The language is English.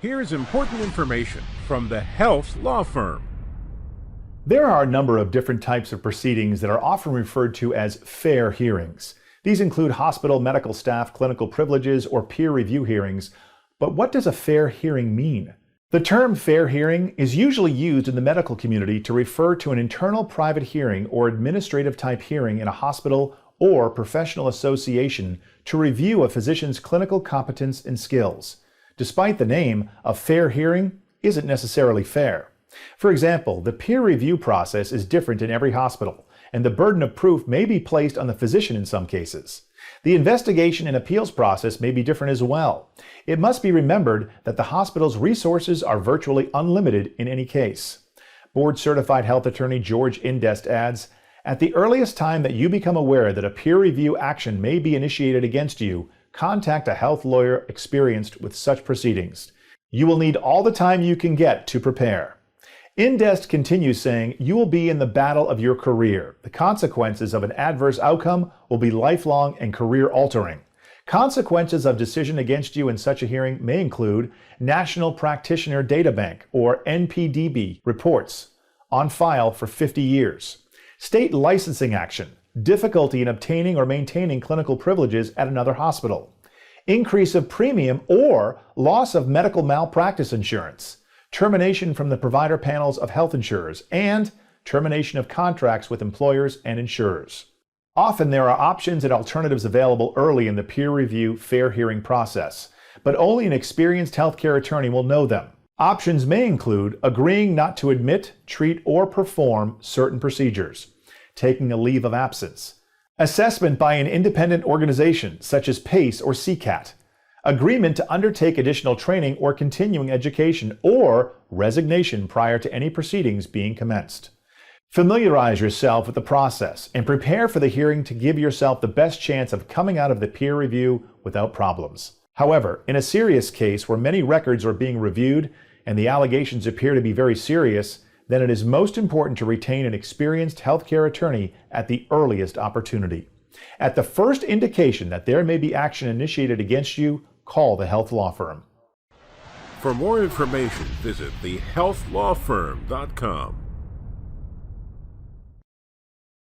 Here is important information from the Health Law Firm. There are a number of different types of proceedings that are often referred to as fair hearings. These include hospital medical staff clinical privileges or peer review hearings. But what does a fair hearing mean? The term fair hearing is usually used in the medical community to refer to an internal private hearing or administrative type hearing in a hospital or professional association to review a physician's clinical competence and skills. Despite the name, a fair hearing isn't necessarily fair. For example, the peer review process is different in every hospital, and the burden of proof may be placed on the physician in some cases. The investigation and appeals process may be different as well. It must be remembered that the hospital's resources are virtually unlimited in any case. Board-certified health attorney George Indest adds, "At the earliest time that you become aware that a peer review action may be initiated against you, contact a health lawyer experienced with such proceedings. You will need all the time you can get to prepare." Indest continues saying, "You will be in the battle of your career. The consequences of an adverse outcome will be lifelong and career-altering. Consequences of decision against you in such a hearing may include National Practitioner Data Bank, or NPDB, reports on file for 50 years. State licensing action, difficulty in obtaining or maintaining clinical privileges at another hospital, increase of premium or loss of medical malpractice insurance, termination from the provider panels of health insurers, and termination of contracts with employers and insurers." Often there are options and alternatives available early in the peer review fair hearing process, but only an experienced healthcare attorney will know them. Options may include agreeing not to admit, treat, or perform certain procedures, taking a leave of absence, assessment by an independent organization such as PACE or CCAT, agreement to undertake additional training or continuing education, or resignation prior to any proceedings being commenced. Familiarize yourself with the process and prepare for the hearing to give yourself the best chance of coming out of the peer review without problems. However, in a serious case where many records are being reviewed and the allegations appear to be very serious, then it is most important to retain an experienced healthcare attorney at the earliest opportunity. At the first indication that there may be action initiated against you, call the Health Law Firm. For more information, visit thehealthlawfirm.com.